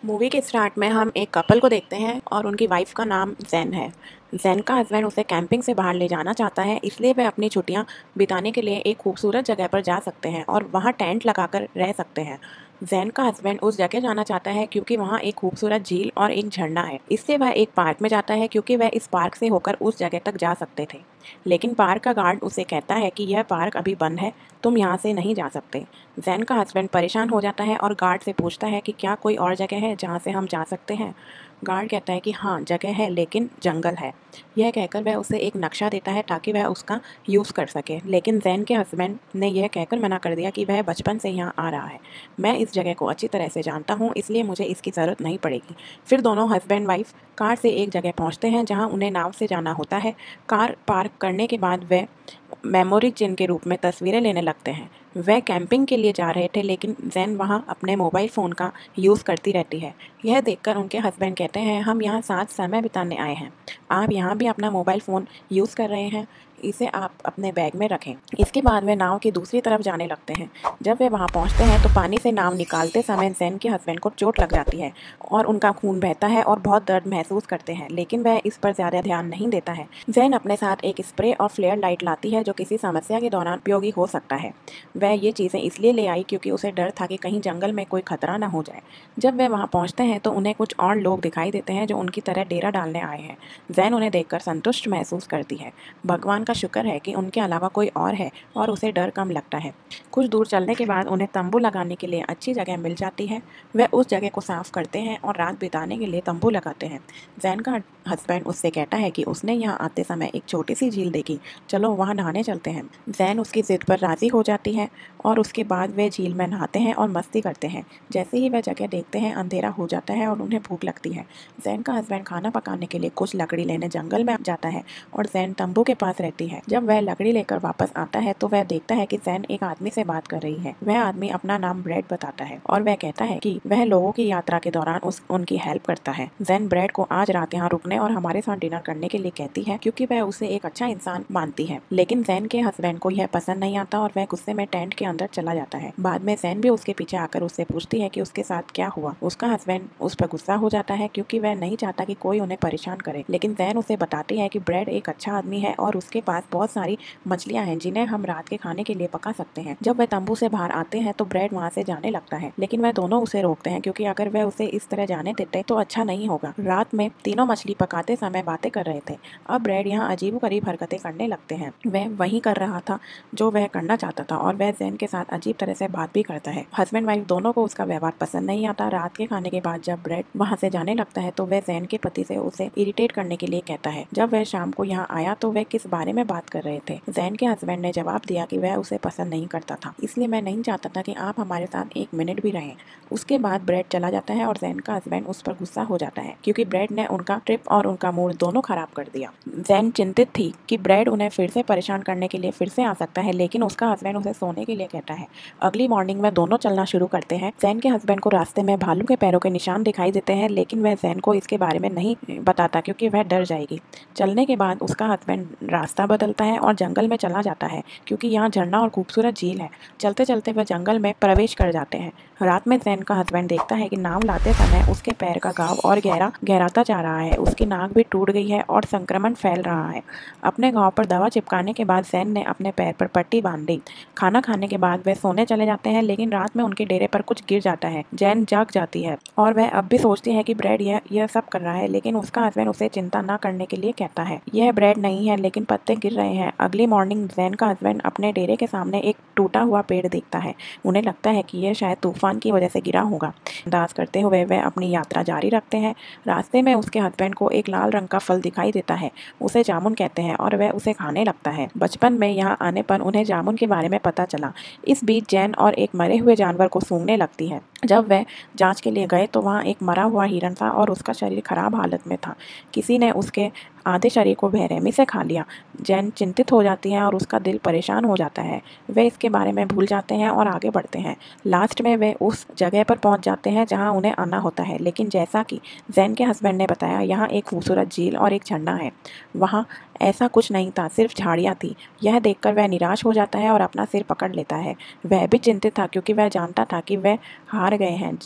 Movie के start में हम एक कपल को देखते हैं और उनकी वाइफ का नाम जैन है। जैन का हस्बैंड उसे कैंपिंग से बाहर ले जाना चाहता है, इसलिए वह अपनी छुट्टियां बिताने के लिए एक खूबसूरत जगह पर जा सकते हैं और वहां टेंट लगाकर रह सकते हैं। जैन का हस्बैंड उस जगह जाना चाहता है क्योंकि वहां एक खूबसूरत झील और एक झरना है। इससे वह एक पार्क में जाता है क्योंकि वह इस पार्क से होकर उस जगह तक जा सकते थे। लेकिन पार्क का गार्ड उसे कहता है कि यह पार्क अभी बंद है, तुम यहाँ से नहीं जा सकते। जैन का हस्बैंड परेशान हो जाता है और गार्ड से पूछता है कि क्या कोई और जगह है जहाँ से हम जा सकते हैं। गार्ड कहता है कि हाँ जगह है, लेकिन जंगल है। यह कहकर वह उसे एक नक्शा देता है ताकि वह उसका यूज़ कर सके, लेकिन जैन के हस्बैंड ने यह कहकर मना कर दिया कि वह बचपन से यहाँ आ रहा है। मैं इस जगह को अच्छी तरह से जानता हूँ, इसलिए मुझे इसकी ज़रूरत नहीं पड़ेगी। फिर दोनों हस्बैंड वाइफ कार से एक जगह पहुँचते हैं जहाँ उन्हें नाव से जाना होता है। कार पार्क करने के बाद वे मेमोरी चिन्ह के रूप में तस्वीरें लेने लगते हैं। वह कैंपिंग के लिए जा रहे थे, लेकिन जैन वहाँ अपने मोबाइल फ़ोन का यूज़ करती रहती है। यह देखकर उनके हस्बैंड कहते हैं, हम यहाँ साथ समय बिताने आए हैं, आप यहाँ भी अपना मोबाइल फ़ोन यूज़ कर रहे हैं, इसे आप अपने बैग में रखें। इसके बाद वे नाव की दूसरी तरफ जाने लगते हैं। जब वे वहाँ पहुँचते हैं तो पानी से नाव निकालते समय जैन के हस्बैंड को चोट लग जाती है और उनका खून बहता है और बहुत दर्द महसूस करते हैं, लेकिन वह इस पर ज़्यादा ध्यान नहीं देता है। जैन अपने साथ एक स्प्रे और फ्लेयर लाइट लाती है जो किसी समस्या के दौरान उपयोगी हो सकता है। वह ये चीज़ें इसलिए ले आई क्योंकि उसे डर था कि कहीं जंगल में कोई खतरा न हो जाए। जब वे वहाँ पहुँचते हैं तो उन्हें कुछ और लोग दिखाई देते हैं जो उनकी तरह डेरा डालने आए हैं। जैन उन्हें देखकर संतुष्ट महसूस करती है। भगवान का शुक्र है कि उनके अलावा कोई और है और उसे डर कम लगता है। कुछ दूर चलने के बाद उन्हें तंबू लगाने के लिए अच्छी जगह मिल जाती है। वह उस जगह को साफ करते हैं और रात बिताने के लिए तंबू लगाते हैं। जैन का हस्बैंड उससे कहता है कि उसने यहाँ आते समय एक छोटी सी झील देखी, चलो वहाँ नहाने चलते हैं। जैन उसकी जिद पर राज़ी हो जाती है और उसके बाद वे झील में नहाते हैं और मस्ती करते हैं। जैसे ही वह जगह देखते हैं अंधेरा हो जाता है और उन्हें भूख लगती है। जैन का हस्बैंड खाना पकाने के लिए कुछ लकड़ी लेने जंगल में जाता है और जैन तंबू के पास रहती है। जब वह लकड़ी लेकर वापस आता है तो वह देखता है कि जैन एक आदमी से बात कर रही है। वह आदमी अपना नाम ब्रेड बताता है और वह कहता है कि वह लोगों की यात्रा के दौरान उनकी हेल्प करता है। जैन ब्रेड को आज रात यहाँ रुकने और हमारे साथ डिनर करने के लिए कहती है क्योंकि वह उसे एक अच्छा इंसान मानती है, लेकिन जैन के हस्बैंड को यह पसंद नहीं आता और वह गुस्से में टेंट के अंदर चला जाता है। बाद में जैन भी उसके पीछे आकर उससे पूछती है कि उसके साथ क्या हुआ। उसका हस्बैंड उस पर गुस्सा हो जाता है क्योंकि वह नहीं चाहता कि कोई उन्हें परेशान करे, लेकिन जैन उसे बताती है कि ब्रेड एक अच्छा आदमी है और उसके पास बहुत सारी मछलियां हैं जिन्हें हम रात के खाने के लिए पका सकते हैं। जब वह तंबू से बाहर आते हैं तो ब्रेड वहाँ से जाने लगता है, लेकिन वह दोनों उसे रोकते हैं क्योंकि अगर वह उसे इस तरह जाने देते तो अच्छा नहीं होगा। रात में तीनों मछली पकाते समय बातें कर रहे थे। अब ब्रेड यहाँ अजीबोगरीब हरकतें करने लगते हैं। वह वही कर रहा था जो वह करना चाहता था और वह जैन के साथ अजीब तरह से बात भी करता है। हस्बैंड वाइफ दोनों को उसका व्यवहार पसंद नहीं आता। रात के खाने के बाद जब ब्रेड वहाँ से जाने लगता है तो वह जैन के पति से उसे इरिटेट करने के लिए कहता है। जब वह शाम को यहाँ आया तो वह किस बारे में बात कर रहे थे। जैन के हस्बैंड ने जवाब दिया कि वह उसे पसंद नहीं करता था, इसलिए मैं नहीं चाहता था कि आप हमारे साथ एक मिनट भी रहें। उसके बाद ब्रेड चला जाता है और जैन का हस्बैंड उस पर गुस्सा हो जाता है क्योंकि ब्रेड ने उनका ट्रिप और उनका मूड दोनों खराब कर दिया। जैन चिंतित थी कि ब्रेड उन्हें फिर से परेशान करने के लिए फिर से आ सकता है, लेकिन उसका हस्बैंड उसे सोने के लिए कहता है। अगली मॉर्निंग में दोनों चलना शुरू करते हैं। जैन के हस्बैंड को रास्ते में भालू के पैरों के निशान दिखाई देते हैं, लेकिन वह जैन को इसके बारे में नहीं बताता क्योंकि वह डर जाएगी। चलने के बाद उसका हस्बैंड रास्ता बदलता है और जंगल में चला जाता है क्योंकि यहाँ झरना और खूबसूरत झील है। चलते चलते वह जंगल में प्रवेश कर जाते हैं। रात में जैन का हस्बैंड देखता है कि नाव लाते समय उसके पैर का घाव और गहराता जा रहा है। उसकी नाक भी टूट गई है और संक्रमण फैल रहा है। अपने घाव पर दवा चिपकाने के बाद जैन ने अपने पैर पर पट्टी बांध दी। खाना खाने के बाद वे सोने चले जाते हैं, लेकिन रात में उनके डेरे पर कुछ गिर जाता है। जैन जाग जाती है और वह अब भी सोचती है कि ब्रेड यह सब कर रहा है, लेकिन उसका हस्बैंड उसे चिंता न करने के लिए कहता है। यह ब्रेड नहीं है, लेकिन पत्ते गिर रहे हैं। अगली मॉर्निंग जैन का हस्बैंड अपने डेरे के सामने एक टूटा हुआ पेड़ देखता है। उन्हें लगता है कि यह शायद तूफान की वजह से गिरा होगा। अंदाज करते हुए वह अपनी यात्रा जारी रखते हैं। रास्ते में उसके हस्बैंड को एक लाल रंग का फल दिखाई देता है। उसे जामुन कहते हैं और वह उसे खाने लगता है। बचपन में यहाँ आने पर उन्हें जामुन के बारे में पता चला। इस बीच जैन और एक मरे हुए जानवर को सूंघने लगती है। जब वह जांच के लिए गए तो वहाँ एक मरा हुआ हिरन था और उसका शरीर खराब हालत में था। किसी ने उसके आधे शरीर को बेरहमी से खा लिया। जैन चिंतित हो जाती है और उसका दिल परेशान हो जाता है। वे इसके बारे में भूल जाते हैं और आगे बढ़ते हैं। लास्ट में वे उस जगह पर पहुंच जाते हैं जहां उन्हें आना होता है, लेकिन जैसा कि जैन के हस्बैंड ने बताया, यहाँ एक खूबसूरत झील और एक झरना है। वहाँ ऐसा कुछ नहीं था, सिर्फ झाड़ियाँ थी। यह देखकर वह निराश हो जाता है और अपना सिर पकड़ लेता है। वह भी चिंतित था क्योंकि वह जानता था कि वह हार गए हैं।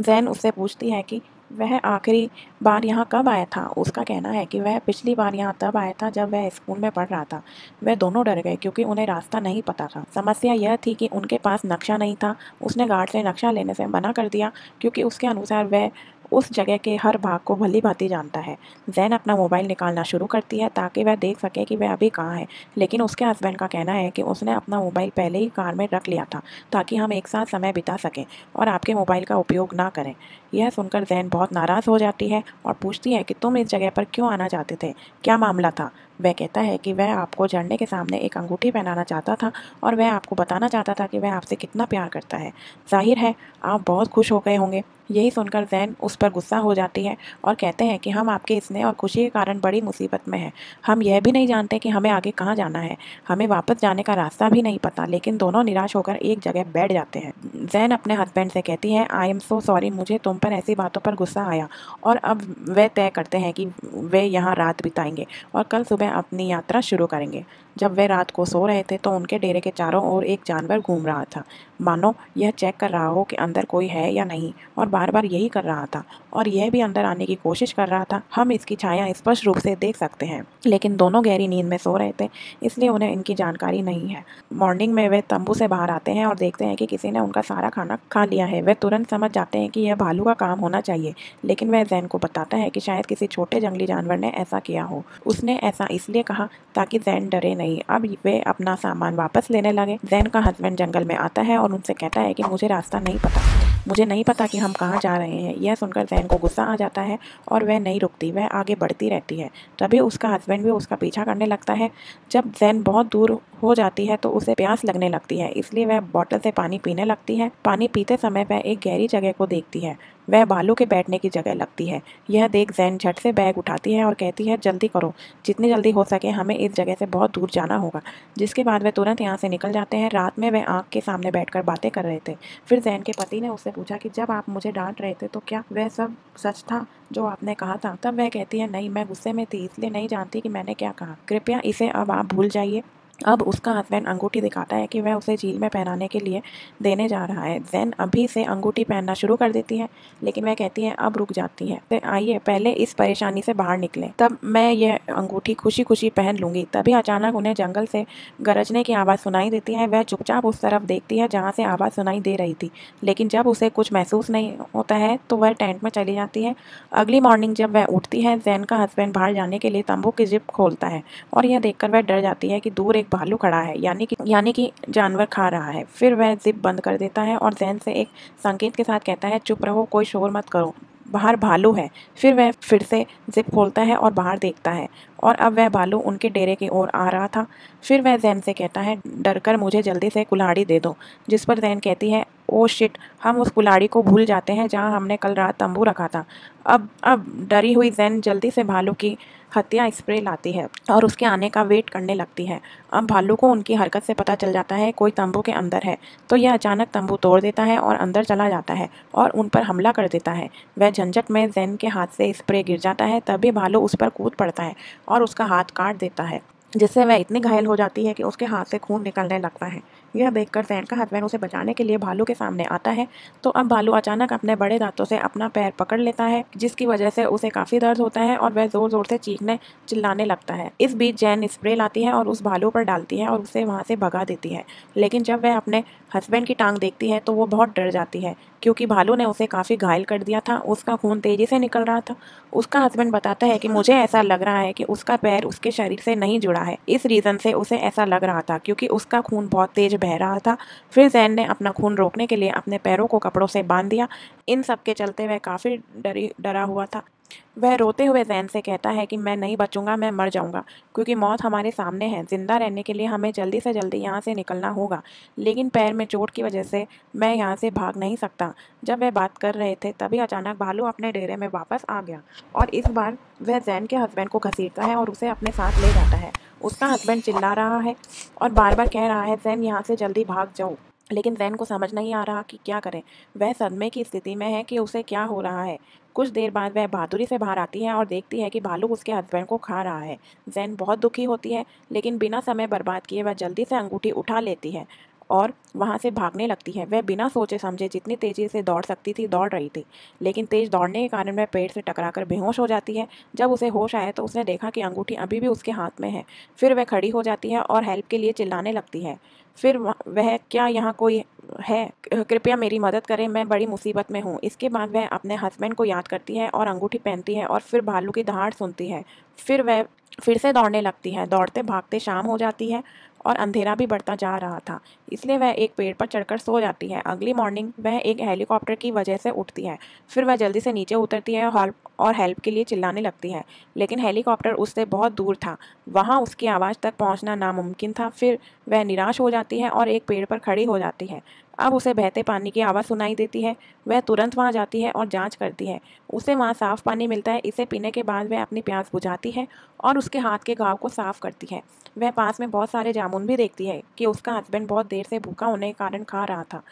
जैन उससे पूछती है कि वह आखिरी बार यहाँ कब आया था। उसका कहना है कि वह पिछली बार यहाँ तब आया था जब वह स्कूल में पढ़ रहा था। वह दोनों डर गए क्योंकि उन्हें रास्ता नहीं पता था। समस्या यह थी कि उनके पास नक्शा नहीं था। उसने गार्ड से नक्शा लेने से मना कर दिया क्योंकि उसके अनुसार वह उस जगह के हर भाग को भली भांति जानता है। जैन अपना मोबाइल निकालना शुरू करती है ताकि वह देख सके कि वह अभी कहाँ है, लेकिन उसके हस्बैंड का कहना है कि उसने अपना मोबाइल पहले ही कार में रख लिया था ताकि हम एक साथ समय बिता सकें और आपके मोबाइल का उपयोग ना करें। यह सुनकर जैन बहुत नाराज़ हो जाती है और पूछती है कि तुम इस जगह पर क्यों आना चाहते थे, क्या मामला था। वह कहता है कि वह आपको झरने के सामने एक अंगूठी पहनाना चाहता था और वह आपको बताना चाहता था कि वह आपसे कितना प्यार करता है। जाहिर है आप बहुत खुश हो गए होंगे। यही सुनकर जैन उस पर गुस्सा हो जाती है और कहते हैं कि हम आपके स्नेह और खुशी के कारण बड़ी मुसीबत में हैं। हम यह भी नहीं जानते कि हमें आगे कहाँ जाना है, हमें वापस जाने का रास्ता भी नहीं पता। लेकिन दोनों निराश होकर एक जगह बैठ जाते हैं। जैन अपने हस्बैंड से कहती है, आई एम सो सॉरी, मुझे तुम पर ऐसी बातों पर गुस्सा आया। और अब वे तय करते हैं कि वे यहाँ रात बिताएंगे और कल सुबह अपनी यात्रा शुरू करेंगे। जब वे रात को सो रहे थे तो उनके डेरे के चारों ओर एक जानवर घूम रहा था, मानो यह चेक कर रहा हो कि अंदर कोई है या नहीं, और बार बार यही कर रहा था और यह भी अंदर आने की कोशिश कर रहा था। हम इसकी छाया स्पष्ट रूप से देख सकते हैं, लेकिन दोनों गहरी नींद में सो रहे थे, इसलिए उन्हें इनकी जानकारी नहीं है। मॉर्निंग में वे तंबू से बाहर आते हैं और देखते हैं कि किसी ने उनका सारा खाना खा लिया है। वे तुरंत समझ जाते हैं कि यह भालू का काम होना चाहिए, लेकिन वह जैन को बताता है कि शायद किसी छोटे जंगली जानवर ने ऐसा किया हो। उसने ऐसा इसलिए कहा ताकि जैन डरे नहीं। अब वे अपना सामान वापस लेने लगे। जैन का हस्बैंड जंगल में आता है और उनसे कहता है कि मुझे रास्ता नहीं पता, मुझे नहीं पता कि हम कहाँ जा रहे हैं। यह सुनकर जैन को गुस्सा आ जाता है और वह नहीं रुकती, वह आगे बढ़ती रहती है। तभी उसका हस्बैंड भी उसका पीछा करने लगता है। जब जैन बहुत दूर हो जाती है तो उसे प्यास लगने लगती है, इसलिए वह बोतल से पानी पीने लगती है। पानी पीते समय वह एक गहरी जगह को देखती है, वह भालू के बैठने की जगह लगती है। यह देख जैन झट से बैग उठाती है और कहती है, जल्दी करो, जितनी जल्दी हो सके, हमें इस जगह से बहुत दूर जाना होगा। जिसके बाद वे तुरंत यहाँ से निकल जाते हैं। रात में वे आँख के सामने बैठकर बातें कर रहे थे। फिर जैन के पति ने उससे पूछा कि जब आप मुझे डांट रहे थे तो क्या वह सब सच था जो आपने कहा था। तब वह कहती है, नहीं, मैं गुस्से में थी, इसलिए नहीं जानती कि मैंने क्या कहा, कृपया इसे अब आप भूल जाइए। अब उसका हस्बैंड अंगूठी दिखाता है कि वह उसे झील में पहनाने के लिए देने जा रहा है। जैन अभी से अंगूठी पहनना शुरू कर देती है, लेकिन वह कहती है, अब रुक जाती है, तो आइए पहले इस परेशानी से बाहर निकलें, तब मैं यह अंगूठी खुशी खुशी पहन लूंगी। तभी अचानक उन्हें जंगल से गरजने की आवाज़ सुनाई देती है। वह चुपचाप उस तरफ देखती है जहाँ से आवाज़ सुनाई दे रही थी, लेकिन जब उसे कुछ महसूस नहीं होता है तो वह टेंट में चली जाती है। अगली मॉर्निंग जब वह उठती है, जैन का हस्बैंड बाहर जाने के लिए तंबू की जिप खोलता है और यह देखकर वह डर जाती है कि दूर एक भालू खड़ा है, यानी कि जानवर खा रहा है। फिर वह जिप बंद कर देता है और जैन से एक संकेत के साथ कहता है, चुप रहो, कोई शोर मत करो, बाहर भालू है। फिर वह फिर से जिप खोलता है और बाहर देखता है और अब वह भालू उनके डेरे की ओर आ रहा था। फिर वह जैन से कहता है, डरकर मुझे जल्दी से कुल्हाड़ी दे दो। जिस पर जैन कहती है, ओ शिट, हम उस कुल्हाड़ी को भूल जाते हैं जहां हमने कल रात तंबू रखा था। अब डरी हुई जैन जल्दी से भालू की हत्या स्प्रे लाती है और उसके आने का वेट करने लगती है। अब भालू को उनकी हरकत से पता चल जाता है कोई तंबू के अंदर है, तो यह अचानक तंबू तोड़ देता है और अंदर चला जाता है और उन पर हमला कर देता है। वह झंझट में जैन के हाथ से स्प्रे गिर जाता है, तभी भालू उस पर कूद पड़ता है और उसका हाथ काट देता है, जिससे वह इतनी घायल हो जाती है कि उसके हाथ से खून निकलने लगता है। यह देखकर जैन का हस्बैंड उसे बचाने के लिए भालू के सामने आता है, तो अब भालू अचानक अपने बड़े दांतों से अपना पैर पकड़ लेता है, जिसकी वजह से उसे काफ़ी दर्द होता है और वह ज़ोर ज़ोर से चीखने चिल्लाने लगता है। इस बीच जैन स्प्रे लाती है और उस भालू पर डालती है और उसे वहाँ से भगा देती है। लेकिन जब वह अपने हस्बैंड की टांग देखती है तो वो बहुत डर जाती है, क्योंकि भालू ने उसे काफ़ी घायल कर दिया था, उसका खून तेज़ी से निकल रहा था। उसका हस्बैंड बताता है कि मुझे ऐसा लग रहा है कि उसका पैर उसके शरीर से नहीं जुड़ा है, इस रीज़न से उसे ऐसा लग रहा था, क्योंकि उसका खून बहुत तेज बह रहा था। फिर जैन ने अपना खून रोकने के लिए अपने पैरों को कपड़ों से बांध दिया। इन सब के चलते वह काफ़ी डरा हुआ था। वह रोते हुए जैन से कहता है कि मैं नहीं बचूंगा, मैं मर जाऊंगा, क्योंकि मौत हमारे सामने है। जिंदा रहने के लिए हमें जल्दी से जल्दी यहाँ से निकलना होगा, लेकिन पैर में चोट की वजह से मैं यहाँ से भाग नहीं सकता। जब वह बात कर रहे थे तभी अचानक भालू अपने डेरे में वापस आ गया और इस बार वह जैन के हस्बैंड को घसीटता है और उसे अपने साथ ले जाता है। उसका हस्बैंड चिल्ला रहा है और बार बार कह रहा है, जैन यहाँ से जल्दी भाग जाओ। लेकिन जैन को समझ नहीं आ रहा कि क्या करे। वह सदमे की स्थिति में है कि उसे क्या हो रहा है। कुछ देर बाद वह बहादुरी से बाहर आती है और देखती है कि भालू उसके हस्बैंड को खा रहा है। जैन बहुत दुखी होती है, लेकिन बिना समय बर्बाद किए वह जल्दी से अंगूठी उठा लेती है और वहाँ से भागने लगती है। वह बिना सोचे समझे जितनी तेज़ी से दौड़ सकती थी दौड़ रही थी, लेकिन तेज़ दौड़ने के कारण वह पेड़ से टकराकर बेहोश हो जाती है। जब उसे होश आया तो उसने देखा कि अंगूठी अभी भी उसके हाथ में है। फिर वह खड़ी हो जाती है और हेल्प के लिए चिल्लाने लगती है। फिर वह क्या यहाँ कोई है, कृपया मेरी मदद करें, मैं बड़ी मुसीबत में हूँ। इसके बाद वह अपने हस्बैंड को याद करती है और अंगूठी पहनती है और फिर भालू की दहाड़ सुनती है। फिर वह फिर से दौड़ने लगती है। दौड़ते भागते शाम हो जाती है और अंधेरा भी बढ़ता जा रहा था, इसलिए वह एक पेड़ पर चढ़कर सो जाती है। अगली मॉर्निंग वह एक हेलीकॉप्टर की वजह से उठती है। फिर वह जल्दी से नीचे उतरती है और हेल्प के लिए चिल्लाने लगती है, लेकिन हेलीकॉप्टर उससे बहुत दूर था। वहाँ उसकी आवाज़ तक पहुँचना नामुमकिन था। फिर वह निराश हो जाती है और एक पेड़ पर खड़ी हो जाती है। अब उसे बहते पानी की आवाज़ सुनाई देती है। वह तुरंत वहाँ जाती है और जांच करती है। उसे वहाँ साफ़ पानी मिलता है। इसे पीने के बाद वह अपनी प्यास बुझाती है और उसके हाथ के घाव को साफ़ करती है। वह पास में बहुत सारे जामुन भी देखती है कि उसका हस्बैंड बहुत देर से भूखा होने के कारण खा रहा था।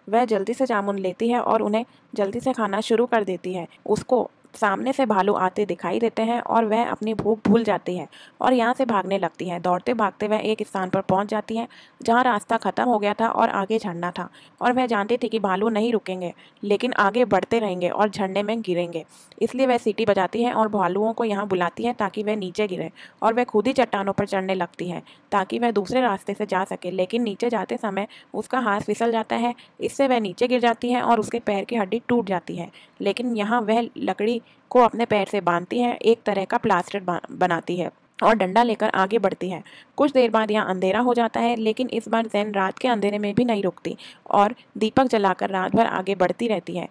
वह जल्दी से जामुन लेती है और उन्हें जल्दी से खाना शुरू कर देती है। उसको सामने से भालू आते दिखाई देते हैं और वह अपनी भूख भूल जाती है और यहाँ से भागने लगती है। दौड़ते भागते वह एक स्थान पर पहुँच जाती है जहाँ रास्ता खत्म हो गया था और आगे झरना था, और वह जानती थी कि भालू नहीं रुकेंगे, लेकिन आगे बढ़ते रहेंगे और झरने में गिरेंगे। इसलिए वह सीटी बजाती है और भालुओं को यहाँ बुलाती है ताकि वह नीचे गिरे, और वह खुद ही चट्टानों पर चढ़ने लगती है ताकि वह दूसरे रास्ते से जा सके। लेकिन नीचे जाते समय उसका हाथ फिसल जाता है, इससे वह नीचे गिर जाती है और उसके पैर की हड्डी टूट जाती है। लेकिन यहाँ वह लकड़ी को अपने पैर से बांधती है, एक तरह का प्लास्टर बनाती है और डंडा लेकर आगे बढ़ती है। कुछ देर बाद यहाँ अंधेरा हो जाता है, लेकिन इस बार जैन रात के अंधेरे में भी नहीं रुकती और दीपक जलाकर रात भर आगे बढ़ती रहती है।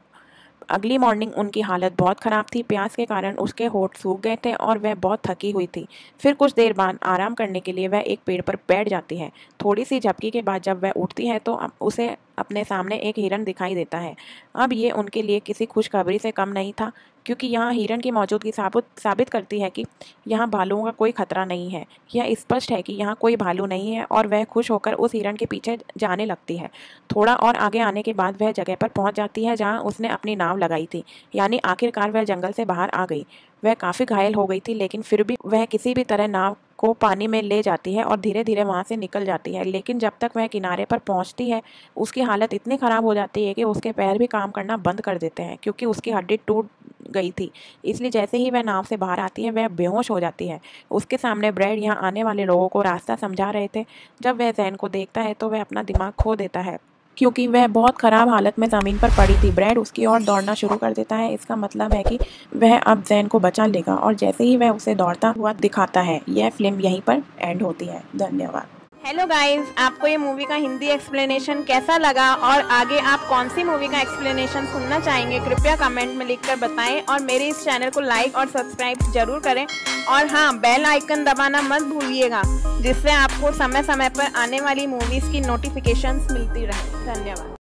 अगली मॉर्निंग उनकी हालत बहुत ख़राब थी। प्यास के कारण उसके होंठ सूख गए थे और वह बहुत थकी हुई थी। फिर कुछ देर बाद आराम करने के लिए वह एक पेड़ पर बैठ जाती है। थोड़ी सी झपकी के बाद जब वह उठती है तो उसे अपने सामने एक हिरन दिखाई देता है। अब ये उनके लिए किसी खुशखबरी से कम नहीं था, क्योंकि यहाँ हिरन की मौजूदगी साबित करती है कि यहाँ भालुओं का कोई खतरा नहीं है। यह स्पष्ट है कि यहाँ कोई भालू नहीं है और वह खुश होकर उस हिरन के पीछे जाने लगती है। थोड़ा और आगे आने के बाद वह जगह पर पहुँच जाती है जहाँ उसने अपनी नाव लगाई थी, यानी आखिरकार वह जंगल से बाहर आ गई। वह काफ़ी घायल हो गई थी, लेकिन फिर भी वह किसी भी तरह नाव को पानी में ले जाती है और धीरे धीरे वहाँ से निकल जाती है। लेकिन जब तक वह किनारे पर पहुँचती है उसकी हालत इतनी ख़राब हो जाती है कि उसके पैर भी काम करना बंद कर देते हैं, क्योंकि उसकी हड्डी टूट गई थी। इसलिए जैसे ही वह नाव से बाहर आती है वह बेहोश हो जाती है। उसके सामने ब्रैड यहाँ आने वाले लोगों को रास्ता समझा रहे थे। जब वह जैन को देखता है तो वह अपना दिमाग खो देता है, क्योंकि वह बहुत ख़राब हालत में ज़मीन पर पड़ी थी। ब्रैड उसकी ओर दौड़ना शुरू कर देता है। इसका मतलब है कि वह अब जैन को बचा लेगा, और जैसे ही वह उसे दौड़ता हुआ दिखाता है, यह फिल्म यहीं पर एंड होती है। धन्यवाद। हेलो गाइस, आपको ये मूवी का हिंदी एक्सप्लेनेशन कैसा लगा और आगे आप कौन सी मूवी का एक्सप्लेनेशन सुनना चाहेंगे, कृपया कमेंट में लिखकर बताएं और मेरे इस चैनल को लाइक और सब्सक्राइब जरूर करें। और हाँ, बेल आइकन दबाना मत भूलिएगा, जिससे आपको समय समय पर आने वाली मूवीज़ की नोटिफिकेशंस मिलती रहे। धन्यवाद।